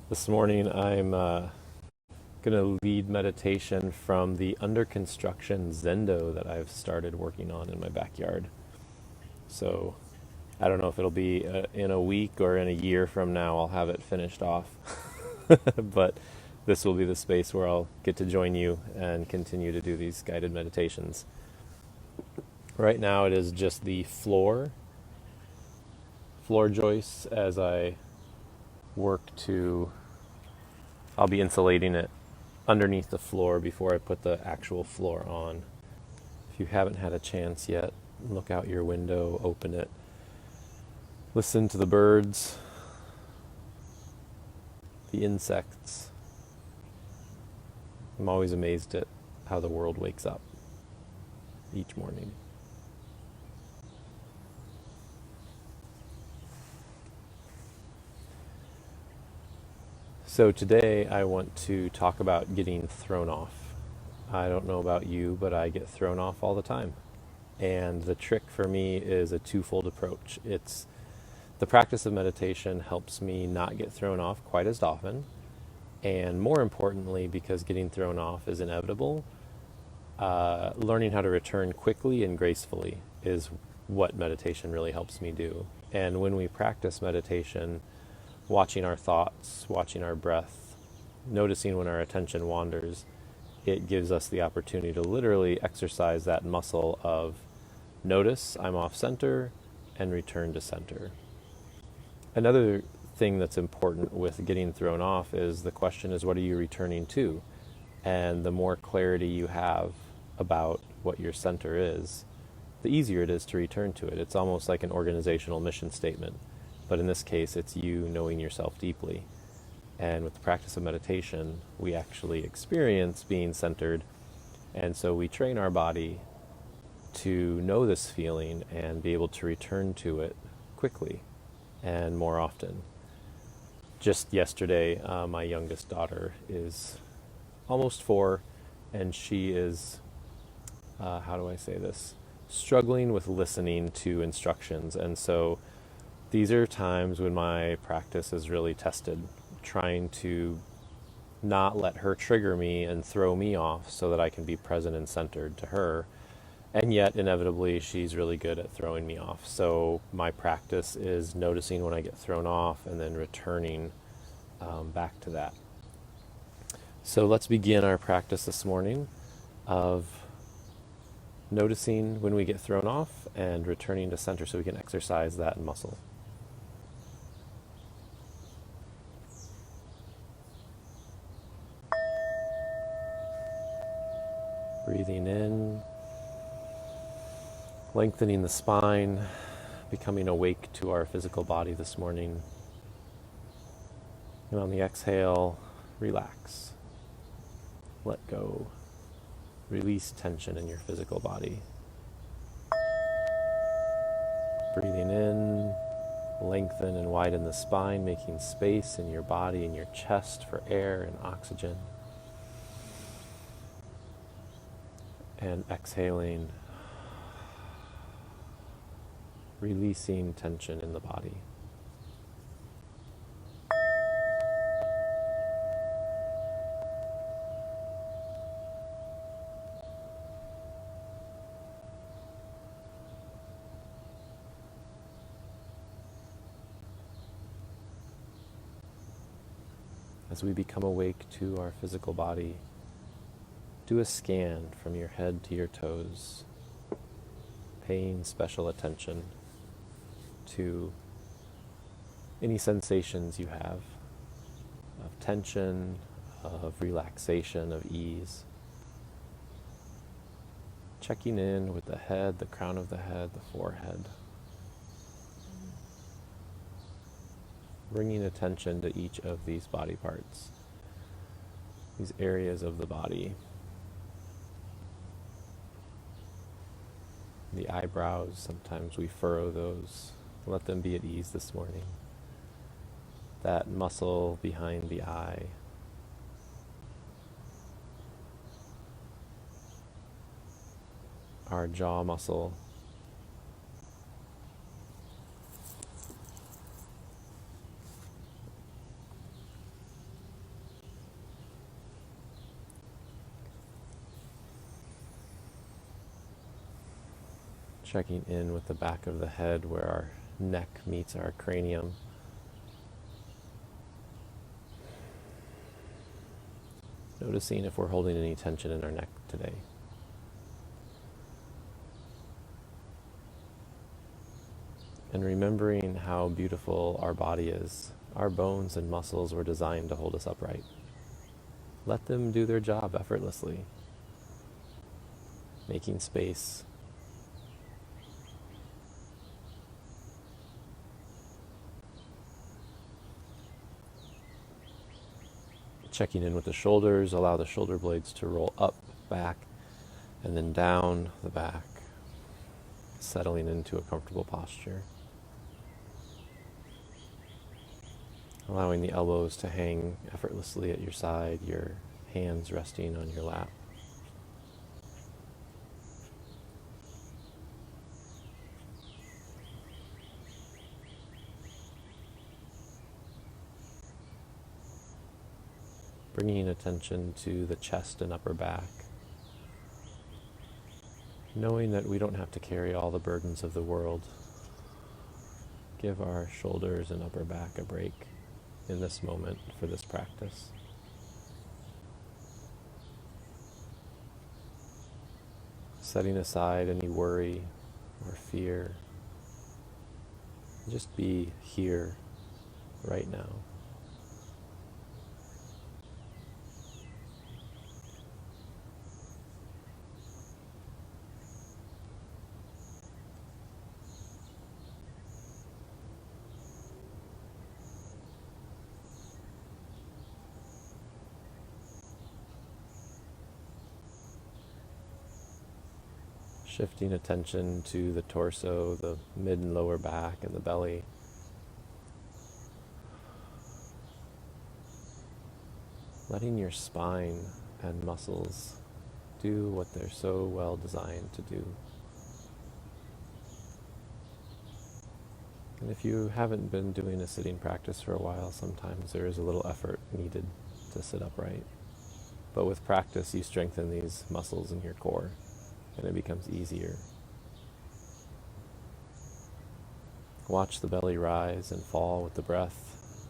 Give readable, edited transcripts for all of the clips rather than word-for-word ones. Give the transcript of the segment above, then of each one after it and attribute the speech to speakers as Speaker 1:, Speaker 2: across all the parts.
Speaker 1: This morning I'm going to lead meditation from the under construction Zendo that I've started working on in my backyard. So I don't know if it'll be in a week or in a year from now I'll have it finished off. But this will be the space where I'll get to join you and continue to do these guided meditations. Right now it is just the floor joists as I work to, I'll be insulating it underneath the floor before I put the actual floor on. If you haven't had a chance yet, look out your window, open it, listen to the birds, the insects. I'm always amazed at how the world wakes up each morning. So today I want to talk about getting thrown off. I don't know about you, but I get thrown off all the time. And the trick for me is a twofold approach. It's the practice of meditation helps me not get thrown off quite as often. And more importantly, because getting thrown off is inevitable, learning how to return quickly and gracefully is what meditation really helps me do. And when we practice meditation, watching our thoughts, watching our breath, noticing when our attention wanders, it gives us the opportunity to literally exercise that muscle of notice I'm off center and return to center. Another thing that's important with getting thrown off is the question is, what are you returning to? And the more clarity you have about what your center is, the easier it is to return to it. It's almost like an organizational mission statement. But in this case, it's you knowing yourself deeply. And with the practice of meditation, we actually experience being centered. And so we train our body to know this feeling and be able to return to it quickly and more often. Just yesterday, my youngest daughter is almost 4, and she is, how do I say this, struggling with listening to instructions. And so these are times when my practice is really tested, trying to not let her trigger me and throw me off so that I can be present and centered to her. And yet, inevitably, she's really good at throwing me off. So my practice is noticing when I get thrown off and then returning back to that. So let's begin our practice this morning of noticing when we get thrown off and returning to center so we can exercise that muscle. Breathing in, lengthening the spine, becoming awake to our physical body this morning. And on the exhale, relax. Let go. Release tension in your physical body. Breathing in, lengthen and widen the spine, making space in your body and your chest for air and oxygen. And exhaling, releasing tension in the body. As we become awake to our physical body, do a scan from your head to your toes, paying special attention to any sensations you have of tension, of relaxation, of ease. Checking in with the head, the crown of the head, the forehead. Bringing attention to each of these body parts, these areas of the body. The eyebrows, sometimes we furrow those. Let them be at ease this morning. That muscle behind the eye. Our jaw muscle. Checking in with the back of the head where our neck meets our cranium. Noticing if we're holding any tension in our neck today. And remembering how beautiful our body is. Our bones and muscles were designed to hold us upright. Let them do their job effortlessly. Making space. Checking in with the shoulders, allow the shoulder blades to roll up, back, and then down the back, settling into a comfortable posture. Allowing the elbows to hang effortlessly at your side, your hands resting on your lap. Bringing attention to the chest and upper back. Knowing that we don't have to carry all the burdens of the world. Give our shoulders and upper back a break in this moment for this practice. Setting aside any worry or fear. Just be here right now. Shifting attention to the torso, the mid and lower back, and the belly. Letting your spine and muscles do what they're so well designed to do. And if you haven't been doing a sitting practice for a while, sometimes there is a little effort needed to sit upright. But with practice, you strengthen these muscles in your core, and it becomes easier. Watch the belly rise and fall with the breath.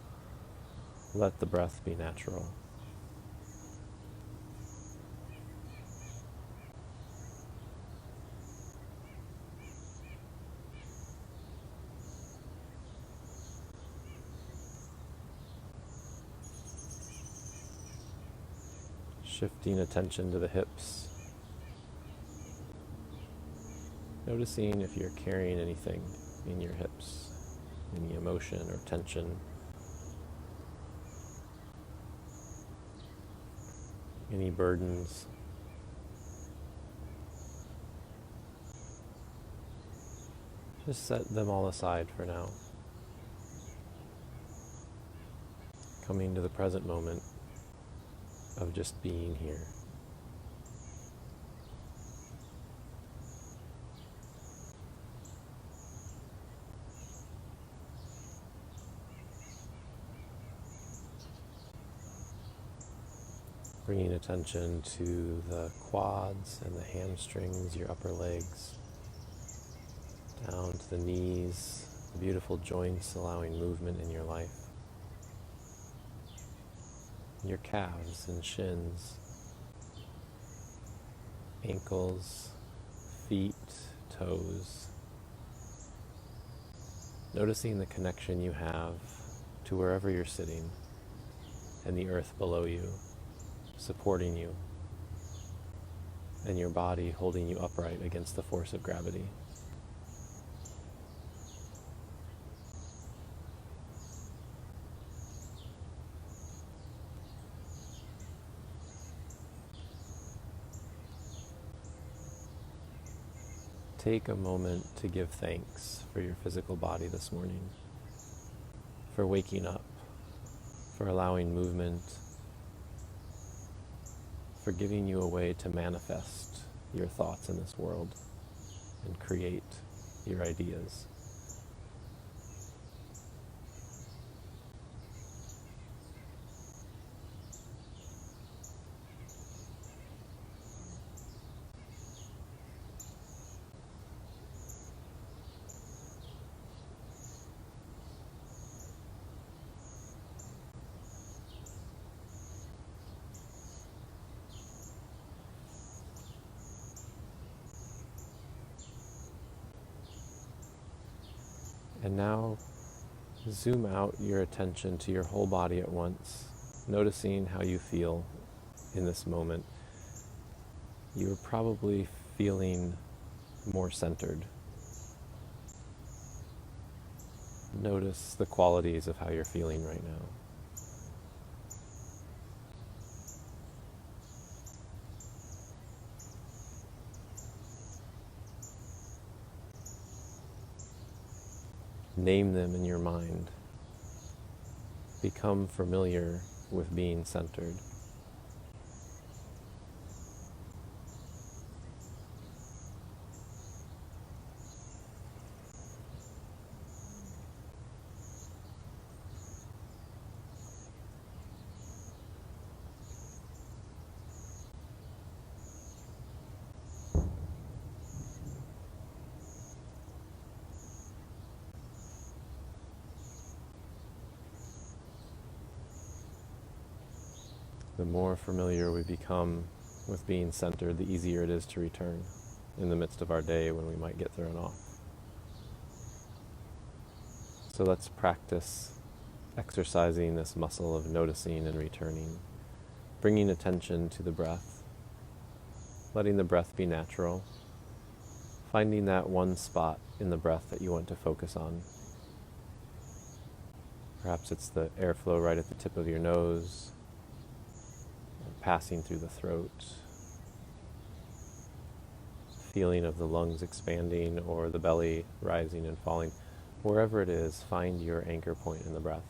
Speaker 1: Let the breath be natural. Shifting attention to the hips. Noticing if you're carrying anything in your hips, any emotion or tension. Any burdens. Just set them all aside for now. Coming to the present moment of just being here. Bringing attention to the quads and the hamstrings, your upper legs, down to the knees, the beautiful joints allowing movement in your life. Your calves and shins, ankles, feet, toes. Noticing the connection you have to wherever you're sitting and the earth below you, supporting you, and your body holding you upright against the force of gravity. Take a moment to give thanks for your physical body this morning, for waking up, for allowing movement, for giving you a way to manifest your thoughts in this world and create your ideas. And now zoom out your attention to your whole body at once, noticing how you feel in this moment. You're probably feeling more centered. Notice the qualities of how you're feeling right now. Name them in your mind. Become familiar with being centered. The more familiar we become with being centered, the easier it is to return in the midst of our day when we might get thrown off. So let's practice exercising this muscle of noticing and returning, bringing attention to the breath, letting the breath be natural, finding that one spot in the breath that you want to focus on. Perhaps it's the airflow right at the tip of your nose, passing through the throat, feeling of the lungs expanding or the belly rising and falling. Wherever it is, find your anchor point in the breath.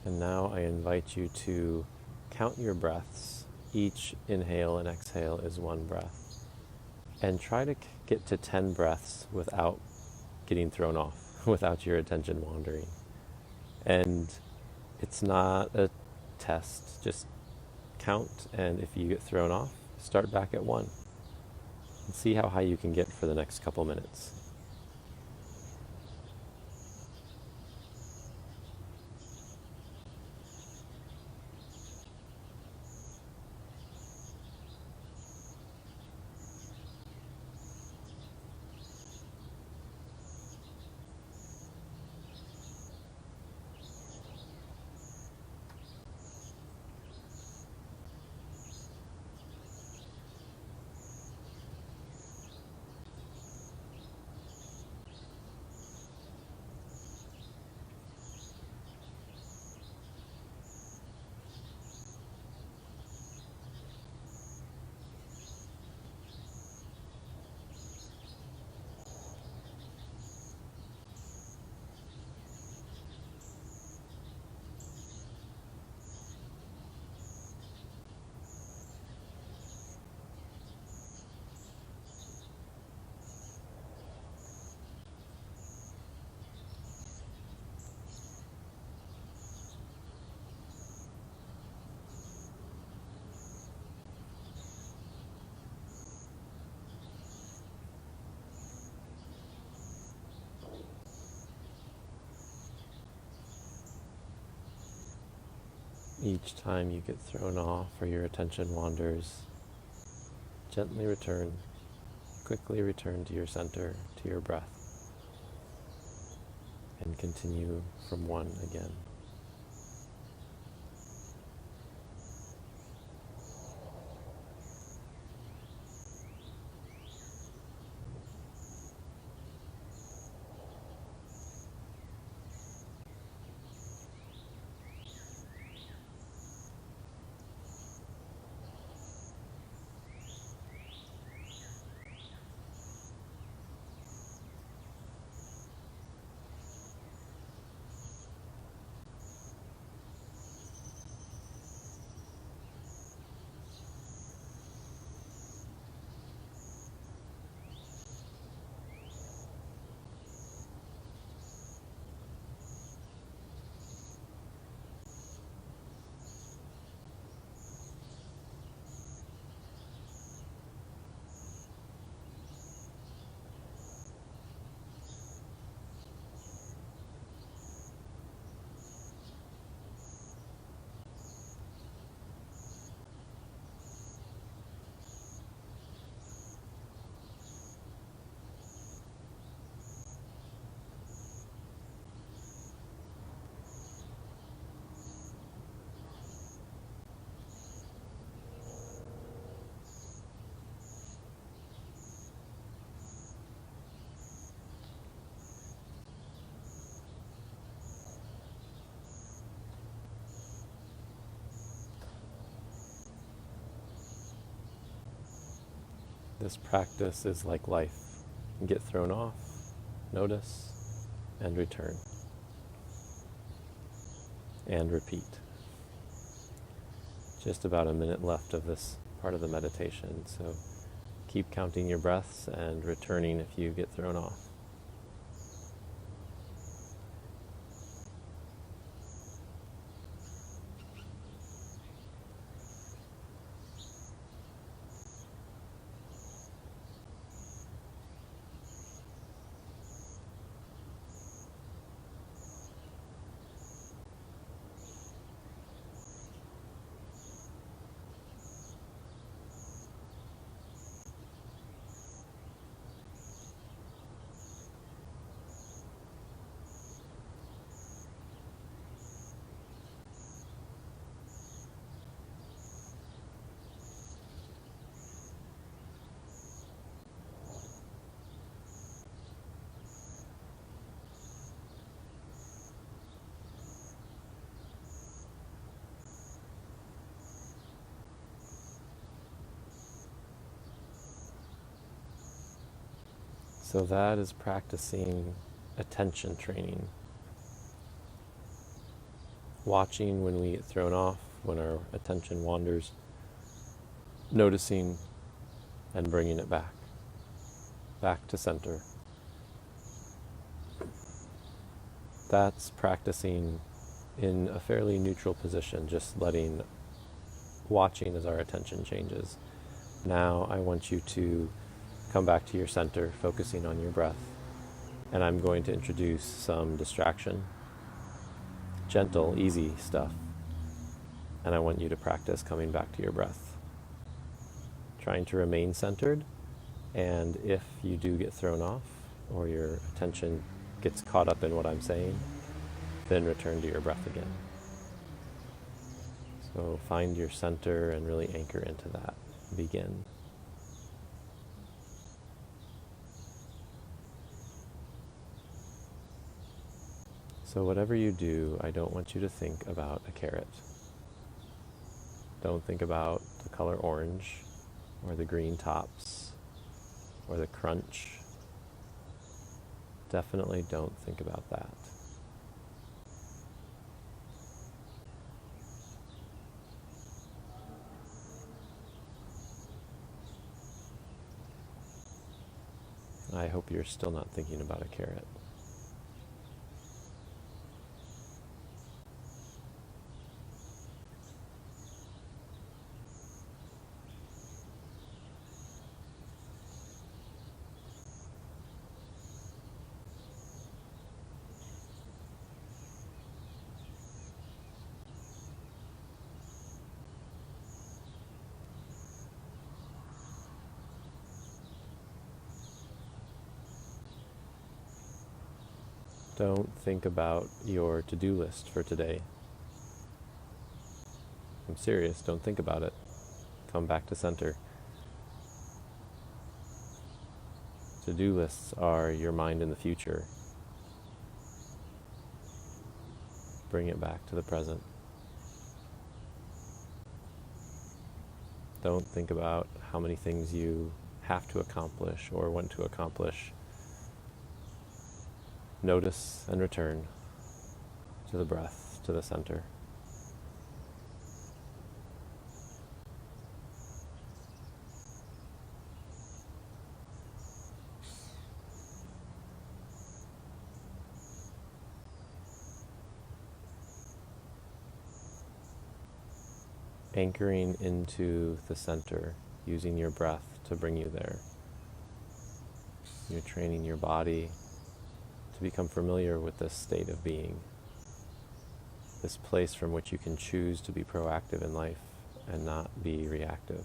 Speaker 1: And now I invite you to count your breaths. Each inhale and exhale is one breath. And try to get to 10 breaths without getting thrown off, without your attention wandering. And it's not a test, just count, and if you get thrown off, start back at 1. And see how high you can get for the next couple minutes. Each time you get thrown off or your attention wanders, gently return, quickly return to your center, to your breath, and continue from 1 again. This practice is like life. Get thrown off, notice, and return. And repeat. Just about a minute left of this part of the meditation, so keep counting your breaths and returning if you get thrown off. So that is practicing attention training. Watching when we get thrown off, when our attention wanders, noticing and bringing it back to center. That's practicing in a fairly neutral position, just watching as our attention changes. Now I want you to come back to your center, focusing on your breath. And I'm going to introduce some distraction, gentle, easy stuff. And I want you to practice coming back to your breath. Trying to remain centered, and if you do get thrown off, or your attention gets caught up in what I'm saying, then return to your breath again. So find your center and really anchor into that. Begin. So whatever you do, I don't want you to think about a carrot. Don't think about the color orange, or the green tops, or the crunch. Definitely don't think about that. I hope you're still not thinking about a carrot. Don't think about your to-do list for today. I'm serious, don't think about it. Come back to center. To-do lists are your mind in the future. Bring it back to the present. Don't think about how many things you have to accomplish or want to accomplish. Notice and return to the breath, to the center. Anchoring into the center, using your breath to bring you there. You're training your body to become familiar with this state of being, this place from which you can choose to be proactive in life and not be reactive.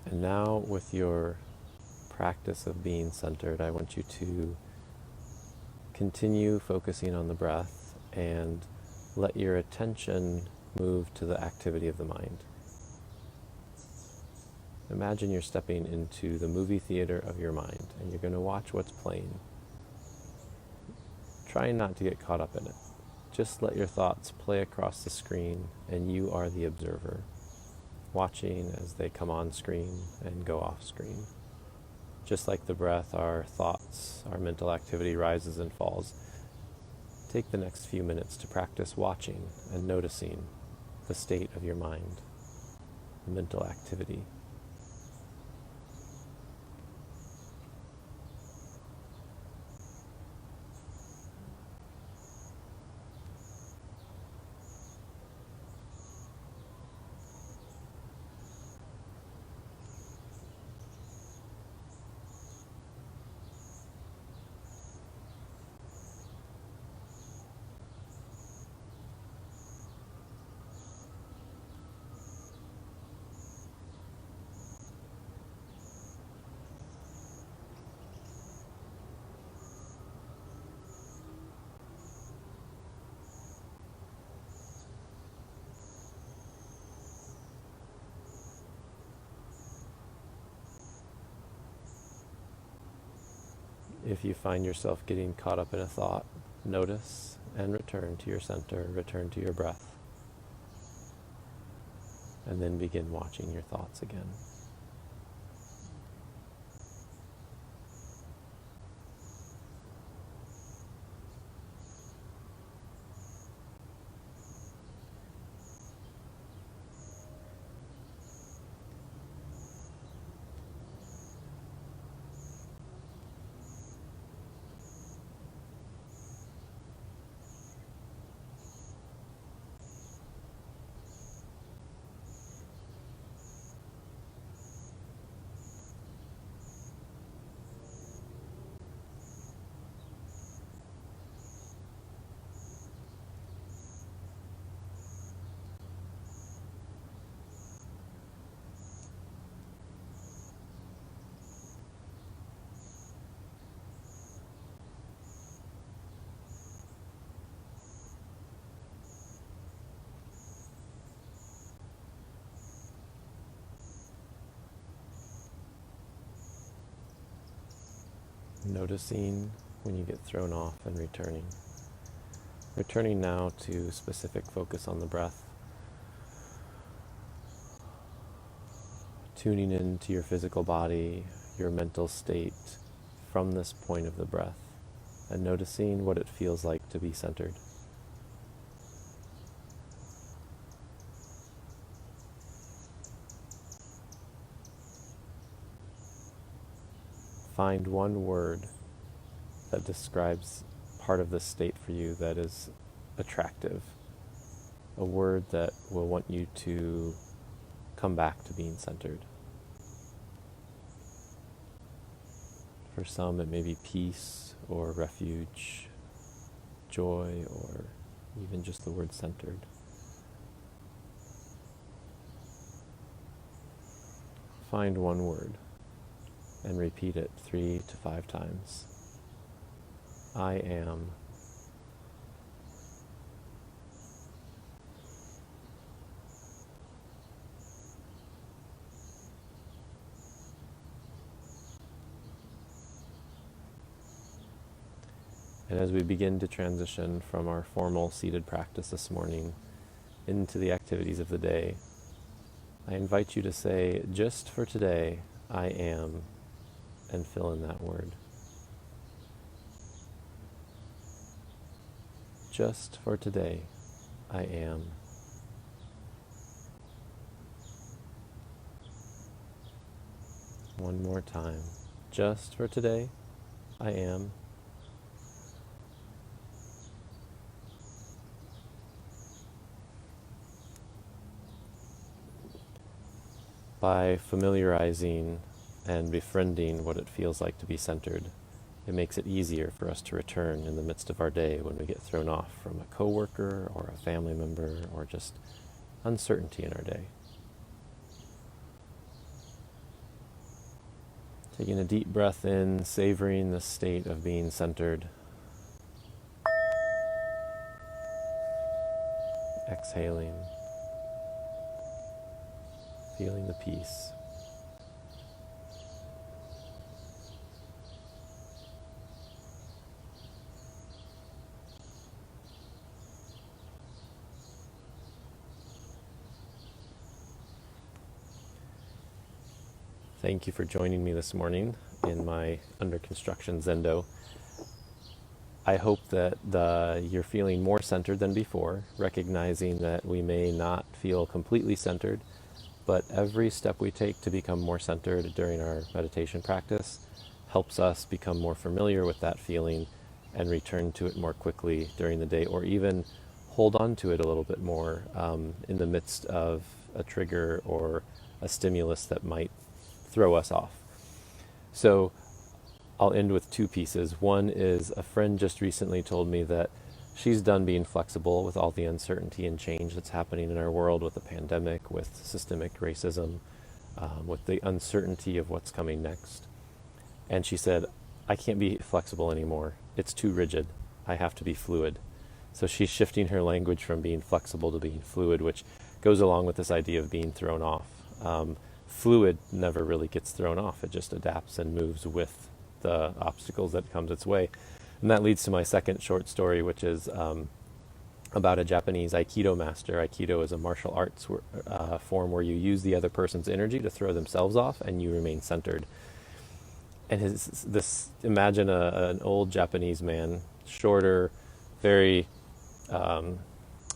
Speaker 1: And now, with your practice of being centered, I want you to continue focusing on the breath and let your attention move to the activity of the mind. Imagine you're stepping into the movie theater of your mind and you're going to watch what's playing. Try not to get caught up in it. Just let your thoughts play across the screen and you are the observer, watching as they come on screen and go off screen. Just like the breath, our thoughts, our mental activity rises and falls. Take the next few minutes to practice watching and noticing the state of your mind, the mental activity. If you find yourself getting caught up in a thought, notice and return to your center, return to your breath, and then begin watching your thoughts again. Noticing when you get thrown off and returning. Returning now to specific focus on the breath. Tuning into your physical body, your mental state from this point of the breath, and noticing what it feels like to be centered. Find one word that describes part of this state for you that is attractive. A word that will want you to come back to being centered. For some, it may be peace or refuge, joy, or even just the word centered. Find one word and repeat it 3 to 5 times. I am. And as we begin to transition from our formal seated practice this morning into the activities of the day, I invite you to say, just for today, I am, and fill in that word. Just for today, I am. One more time. Just for today, I am. By familiarizing and befriending what it feels like to be centered, it makes it easier for us to return in the midst of our day when we get thrown off from a coworker or a family member or just uncertainty in our day. Taking a deep breath in, savoring the state of being centered. Exhaling, feeling the peace. Thank you for joining me this morning in my under construction Zendo. I hope that you're feeling more centered than before, recognizing that we may not feel completely centered, but every step we take to become more centered during our meditation practice helps us become more familiar with that feeling and return to it more quickly during the day, or even hold on to it a little bit more in the midst of a trigger or a stimulus that might throw us off. So I'll end with two pieces. One is a friend just recently told me that she's done being flexible with all the uncertainty and change that's happening in our world, with the pandemic, with systemic racism, with the uncertainty of what's coming next. And she said, I can't be flexible anymore. It's too rigid. I have to be fluid. So she's shifting her language from being flexible to being fluid, which goes along with this idea of being thrown off. Fluid never really gets thrown off. It just adapts and moves with the obstacles that comes its way. And that leads to my second short story, which is about a Japanese Aikido master. Aikido is a martial arts form where you use the other person's energy to throw themselves off and you remain centered. And imagine an old Japanese man, shorter, very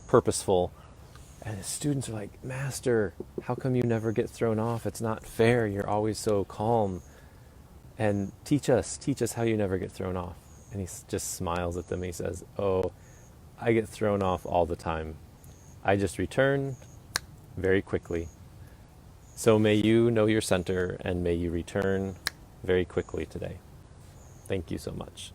Speaker 1: purposeful, and his students are like, Master, how come you never get thrown off? It's not fair. You're always so calm. And teach us how you never get thrown off. And he just smiles at them. He says, oh, I get thrown off all the time. I just return very quickly. So may you know your center, and may you return very quickly today. Thank you so much.